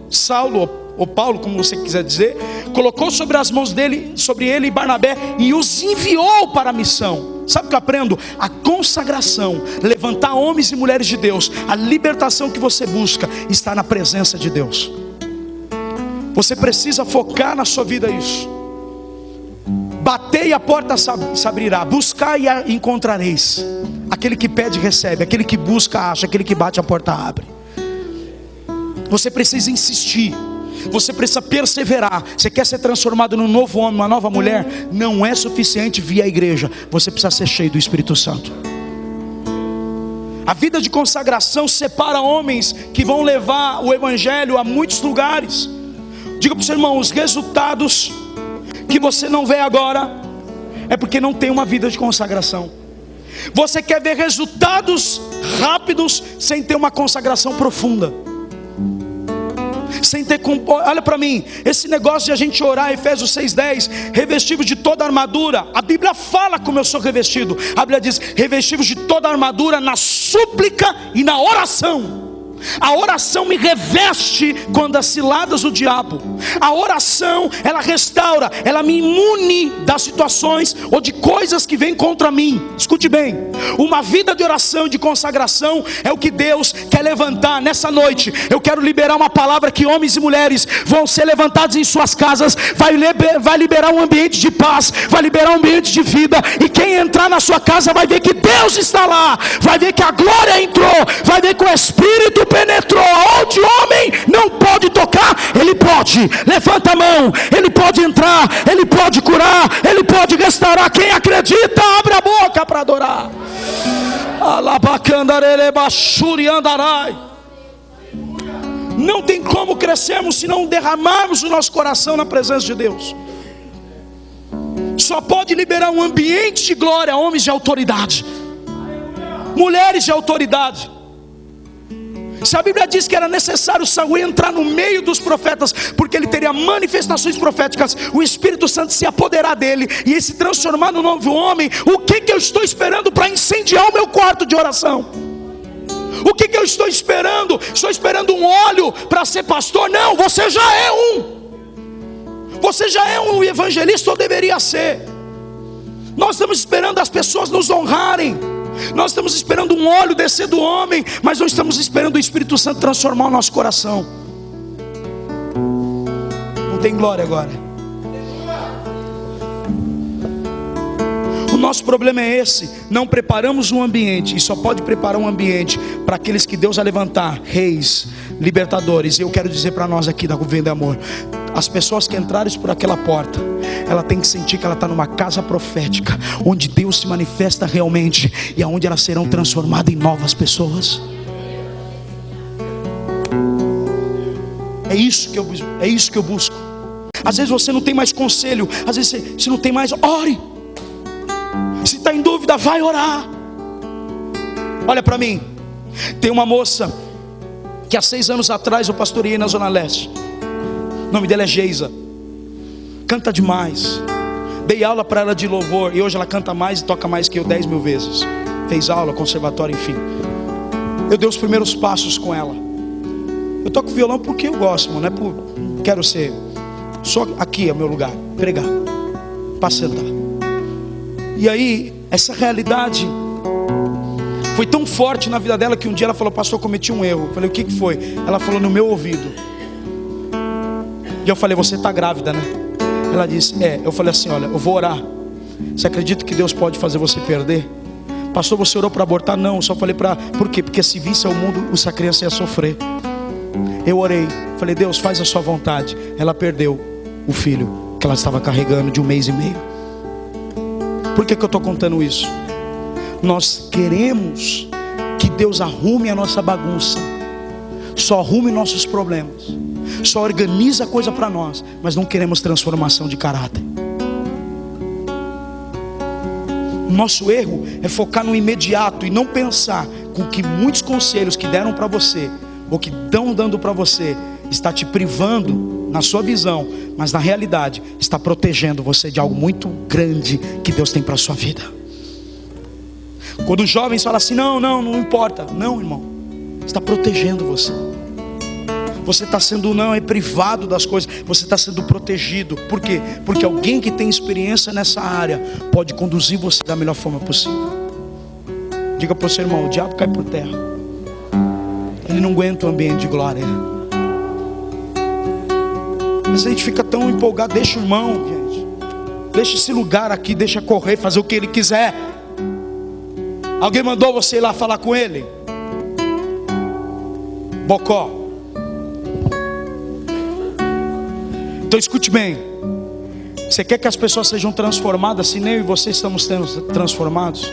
Saulo, ou Paulo, como você quiser dizer, colocou sobre as mãos dele, sobre ele e Barnabé, e os enviou para a missão. Sabe o que eu aprendo? A consagração, levantar homens e mulheres de Deus, a libertação que você busca está na presença de Deus. Você precisa focar na sua vida isso. Batei e a porta se abrirá, buscai e encontrareis. Aquele que pede recebe, aquele que busca acha, aquele que bate a porta abre. Você precisa insistir, você precisa perseverar. Você quer ser transformado num novo homem, uma nova mulher? Não é suficiente vir à igreja, você precisa ser cheio do Espírito Santo. A vida de consagração separa homens que vão levar o evangelho a muitos lugares. Diga para o seu irmão, os resultados que você não vê agora é porque não tem uma vida de consagração. Você quer ver resultados rápidos sem ter uma consagração profunda, sem ter, olha para mim, esse negócio de a gente orar, Efésios 6:10, revestidos de toda a armadura. A Bíblia fala como eu sou revestido. A Bíblia diz, revestidos de toda a armadura na súplica e na oração. A oração me reveste quando as ciladas do diabo. A oração, ela restaura, ela me imune das situações ou de coisas que vêm contra mim. Escute bem, uma vida de oração e de consagração é o que Deus quer levantar nessa noite. Eu quero liberar uma palavra que homens e mulheres vão ser levantados em suas casas. Vai liberar um ambiente de paz, vai liberar um ambiente de vida. E quem entrar na sua casa vai ver que Deus está lá, vai ver que a glória entrou, vai ver que o Espírito penetrou. Onde homem não pode tocar, ele pode. Levanta a mão, ele pode entrar, ele pode curar, ele pode restaurar. Quem acredita, abre a boca para adorar. Não tem como crescermos se não derramarmos o nosso coração na presença de Deus. Só pode liberar um ambiente de glória homens de autoridade, mulheres de autoridade. Se a Bíblia diz que era necessário Saul entrar no meio dos profetas, porque ele teria manifestações proféticas, o Espírito Santo se apoderar dele e ele se transformar no novo homem, o que eu estou esperando para incendiar o meu quarto de oração? O que eu estou esperando? Estou esperando um óleo para ser pastor? Não, você já é um. Você já é um evangelista, ou deveria ser. Nós estamos esperando as pessoas nos honrarem. Nós estamos esperando um óleo descer do homem, mas não estamos esperando o Espírito Santo transformar o nosso coração. Não tem glória agora. O nosso problema é esse: não preparamos um ambiente, e só pode preparar um ambiente para aqueles que Deus vai levantar, reis, libertadores. E eu quero dizer para nós aqui da Governo de Amor, as pessoas que entrarem por aquela porta, ela tem que sentir que ela está numa casa profética, onde Deus se manifesta realmente, e aonde elas serão transformadas em novas pessoas. É isso que eu busco. Às vezes você não tem mais conselho, às vezes você não tem mais, ore. Se está em dúvida, vai orar. Olha para mim, tem uma moça que há 6 anos atrás eu pastoreei na Zona Leste. O nome dela é Geisa. Canta demais. Dei aula para ela de louvor, e hoje ela canta mais e toca mais que eu 10 mil vezes. Fez aula, conservatório, enfim. Eu dei os primeiros passos com ela. Eu toco violão porque eu gosto, mano. Não é por quero ser. Só aqui é o meu lugar, pregar, para sentar. E aí, essa realidade foi tão forte na vida dela que um dia ela falou: pastor, cometi um erro. Eu falei: o que foi? Ela falou no meu ouvido. E eu falei: você está grávida, né? Ela disse: é. Eu falei assim: olha, eu vou orar. Você acredita que Deus pode fazer você perder? Pastor, você orou para abortar? Não, só falei para... Por quê? Porque se visse ao mundo, essa criança ia sofrer. Eu orei, falei: Deus, faz a sua vontade. Ela perdeu o filho que ela estava carregando de 1 mês e meio. Por que eu estou contando isso? Nós queremos que Deus arrume a nossa bagunça, só arrume nossos problemas, só organiza a coisa para nós, mas não queremos transformação de caráter. Nosso erro é focar no imediato e não pensar com que muitos conselhos que deram para você, ou que estão dando para você, está te privando na sua visão, mas na realidade está protegendo você de algo muito grande que Deus tem para a sua vida. Quando os jovens falam assim, não importa. Não, irmão, está protegendo você. Você está sendo privado das coisas, você está sendo protegido. Por quê? Porque alguém que tem experiência nessa área pode conduzir você da melhor forma possível. Diga para o seu irmão, o diabo cai por terra. Ele não aguenta o ambiente de glória. Mas a gente fica tão empolgado. Deixa o irmão, gente, deixa esse lugar aqui, deixa correr, fazer o que ele quiser. Alguém mandou você ir lá falar com ele? Bocó. Então escute bem. Você quer que as pessoas sejam transformadas, se nem eu e você estamos sendo transformados?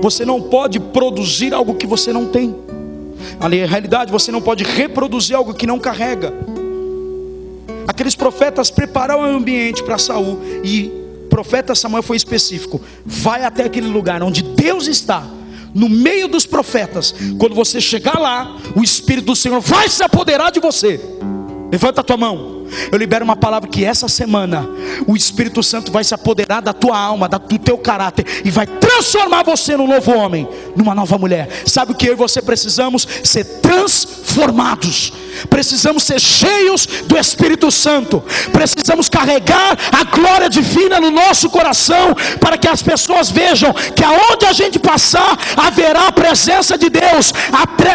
Você não pode produzir algo que você não tem. Na realidade, você não pode reproduzir algo que não carrega. Aqueles profetas prepararam o ambiente para Saul, e o profeta Samuel foi específico. Vai até aquele lugar onde Deus está, no meio dos profetas. Quando você chegar lá, o Espírito do Senhor vai se apoderar de você. Levanta a tua mão. Eu libero uma palavra que essa semana o Espírito Santo vai se apoderar da tua alma, do teu caráter, e vai transformar você num novo homem, numa nova mulher. Sabe o que eu e você precisamos? Ser transformados. Precisamos ser cheios do Espírito Santo. Precisamos carregar a glória divina no nosso coração, para que as pessoas vejam que aonde a gente passar haverá a presença de Deus.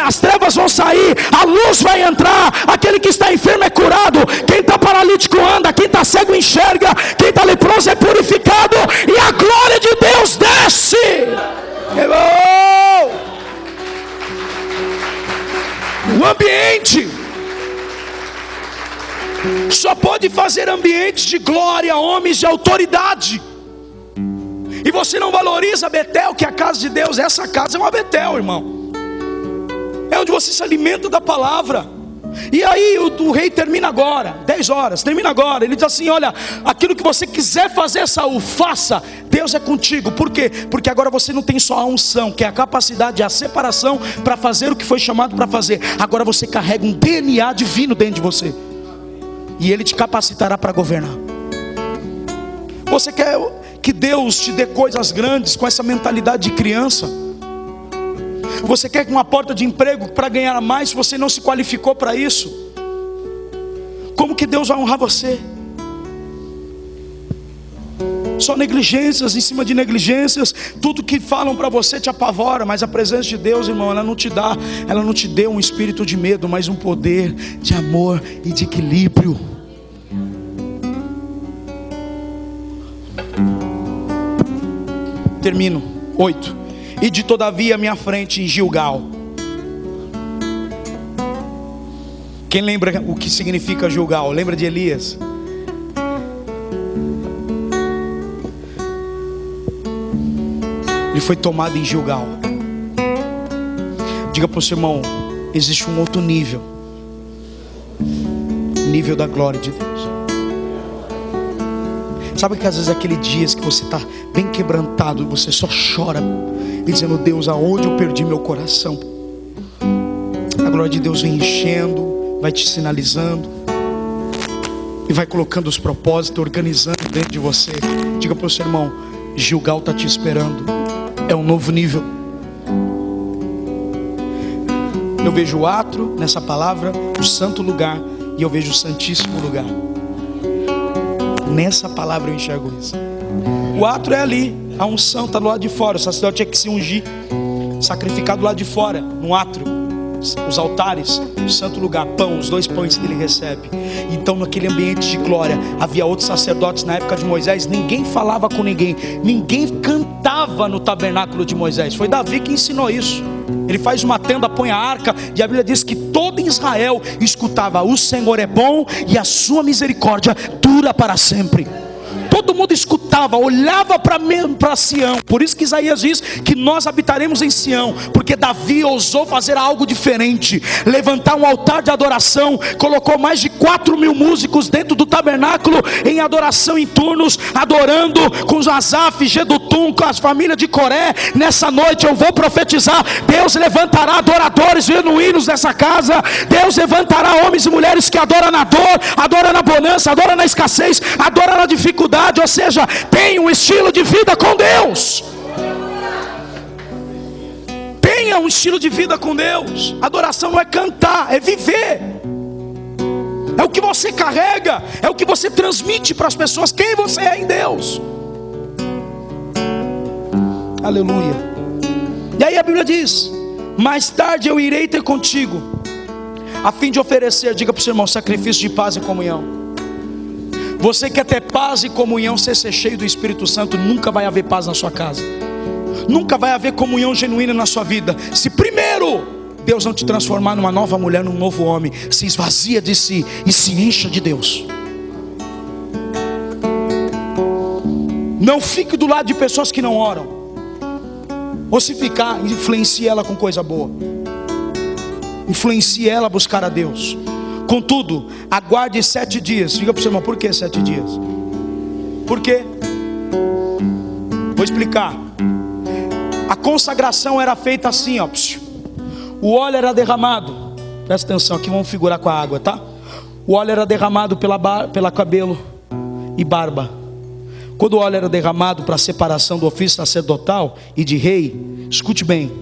As trevas vão sair, a luz vai entrar. Aquele que está enfermo é curado, quem está paralítico anda, quem está cego enxerga, quem está leproso é purificado, e a glória de Deus desce. O ambiente só pode fazer ambientes de glória, homens de autoridade. E você não valoriza Betel, que é a casa de Deus. Essa casa é uma Betel, irmão. É onde você se alimenta da palavra. E aí o rei termina agora, 10 horas, termina agora. Ele diz assim, olha, aquilo que você quiser fazer, Saul, faça. Deus é contigo. Por quê? Porque agora você não tem só a unção, que é a capacidade, a separação para fazer o que foi chamado para fazer. Agora você carrega um DNA divino dentro de você, e Ele te capacitará para governar. Você quer que Deus te dê coisas grandes com essa mentalidade de criança? Você quer uma porta de emprego para ganhar mais, se você não se qualificou para isso? Como que Deus vai honrar você? Só negligências em cima de negligências. Tudo que falam para você te apavora. Mas a presença de Deus, irmão, ela não te deu um espírito de medo, mas um poder de amor e de equilíbrio. Termino. 8. E de todavia à minha frente em Gilgal. Quem lembra o que significa Gilgal? Lembra de Elias? Ele foi tomado em Gilgal. Diga para o seu irmão, existe um outro nível. Nível da glória de Deus. Sabe que às vezes aquele dias que você está bem quebrantado, você só chora e dizendo, Deus, aonde eu perdi meu coração? A glória de Deus vem enchendo, vai te sinalizando e vai colocando os propósitos, organizando dentro de você. Diga para o seu irmão, Gilgal está te esperando. É um novo nível. Eu vejo o átrio nessa palavra, o santo lugar, e eu vejo o santíssimo lugar. Nessa palavra eu enxergo isso. O átrio é ali, a unção está do lado de fora. O sacerdote tinha que se ungir, sacrificar do lado de fora, no átrio. Os altares, o santo lugar, pão, os 2 pães que ele recebe. Então naquele ambiente de glória, havia outros sacerdotes na época de Moisés. Ninguém falava com ninguém, ninguém cantava no tabernáculo de Moisés. Foi Davi que ensinou isso. Ele faz uma tenda, põe a arca, e a Bíblia diz que todo Israel escutava, o Senhor é bom e a sua misericórdia dura para sempre. Todo todo mundo escutava, olhava para Sião. Por isso que Isaías diz que nós habitaremos em Sião, porque Davi ousou fazer algo diferente, levantar um altar de adoração, colocou mais de 4.000 músicos dentro do tabernáculo, em adoração em turnos, adorando com Asaf, Gedutum, com as famílias de Coré. Nessa noite eu vou profetizar: Deus levantará adoradores genuínos nessa casa. Deus levantará homens e mulheres que adoram na dor, adoram na bonança, adoram na escassez, adoram na dificuldade, ou seja, tem um estilo de vida com Deus. Tenha um estilo de vida com Deus. Adoração não é cantar, é viver. É o que você carrega, é o que você transmite para as pessoas, quem você é em Deus. Aleluia. E aí a Bíblia diz: mais tarde eu irei ter contigo, a fim de oferecer, diga para o seu irmão, sacrifício de paz e comunhão. Você quer ter paz e comunhão, sem ser cheio do Espírito Santo, nunca vai haver paz na sua casa, nunca vai haver comunhão genuína na sua vida. Se primeiro Deus não te transformar numa nova mulher, num novo homem, se esvazia de si e se encha de Deus. Não fique do lado de pessoas que não oram. Ou se ficar, influencie ela com coisa boa, influencie ela a buscar a Deus. Contudo, aguarde 7 dias. Diga para o seu irmão, por que 7 dias? Por quê? Vou explicar. A consagração era feita assim, ó. O óleo era derramado. Presta atenção, aqui vamos figurar com a água, tá? O óleo era derramado pela cabelo e barba. Quando o óleo era derramado para a separação do ofício sacerdotal e de rei, escute bem,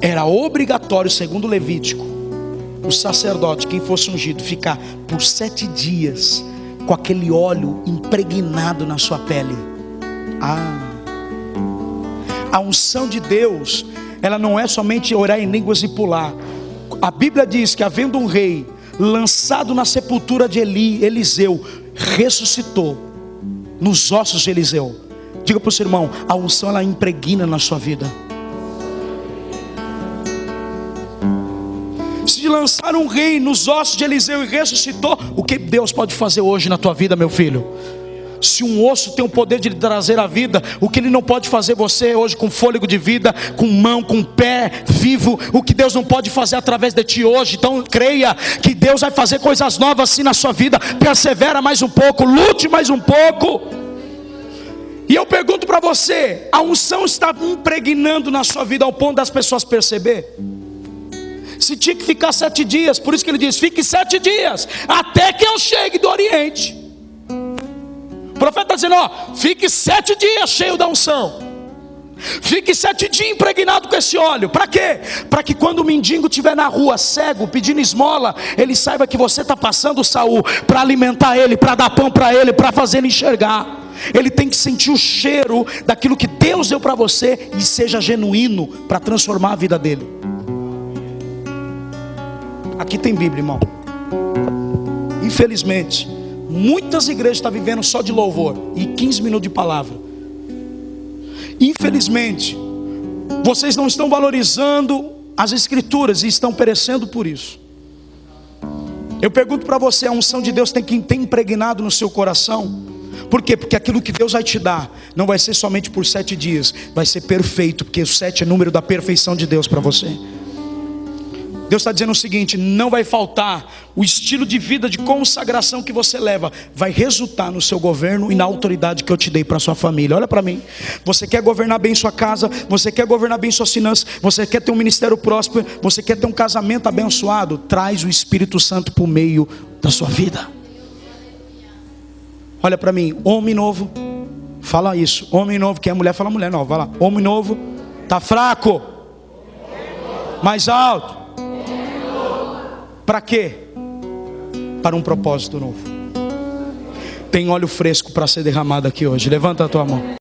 era obrigatório, segundo o Levítico, o sacerdote, quem fosse ungido, ficar por 7 dias com aquele óleo impregnado na sua pele. A unção de Deus, ela não é somente orar em línguas e pular. A Bíblia diz que, havendo um rei lançado na sepultura de Eliseu, ressuscitou nos ossos de Eliseu. Diga para o seu irmão, a unção, ela impregna na sua vida. Se lançar um rei nos ossos de Eliseu e ressuscitou, o que Deus pode fazer hoje na tua vida, meu filho? Se um osso tem o poder de lhe trazer a vida, o que ele não pode fazer você hoje com fôlego de vida, com mão, com pé vivo, o que Deus não pode fazer através de ti hoje. Então creia que Deus vai fazer coisas novas assim na sua vida. Persevera mais um pouco, lute mais um pouco. E eu pergunto para você, a unção está impregnando na sua vida ao ponto das pessoas perceber? Se tinha que ficar 7 dias, por isso que ele diz: fique 7 dias, até que eu chegue do Oriente. O profeta está dizendo, ó, fique 7 dias cheio da unção. Fique 7 dias impregnado com esse óleo. Para quê? Para que quando o mendigo estiver na rua, cego, pedindo esmola, ele saiba que você está passando, Saul, para alimentar ele, para dar pão para ele, para fazer ele enxergar. Ele tem que sentir o cheiro daquilo que Deus deu para você e seja genuíno para transformar a vida dele. Aqui tem Bíblia, irmão. Infelizmente, muitas igrejas estão vivendo só de louvor e 15 minutos de palavra. Infelizmente, vocês não estão valorizando as escrituras e estão perecendo por isso. Eu pergunto para você, a unção de Deus tem que ter impregnado no seu coração. Por quê? Porque aquilo que Deus vai te dar não vai ser somente por 7 dias, vai ser perfeito, porque o 7 é número da perfeição de Deus para você. Deus está dizendo o seguinte: não vai faltar. O estilo de vida de consagração que você leva vai resultar no seu governo e na autoridade que eu te dei para a sua família. Olha para mim, você quer governar bem sua casa, você quer governar bem suas finanças, você quer ter um ministério próspero, você quer ter um casamento abençoado, traz o Espírito Santo por meio da sua vida. Olha para mim, homem novo, fala isso, homem novo. Quem é mulher, fala mulher nova, vai lá. Homem novo, tá fraco? Mais alto. Para quê? Para um propósito novo. Tem óleo fresco para ser derramado aqui hoje. Levanta a tua mão.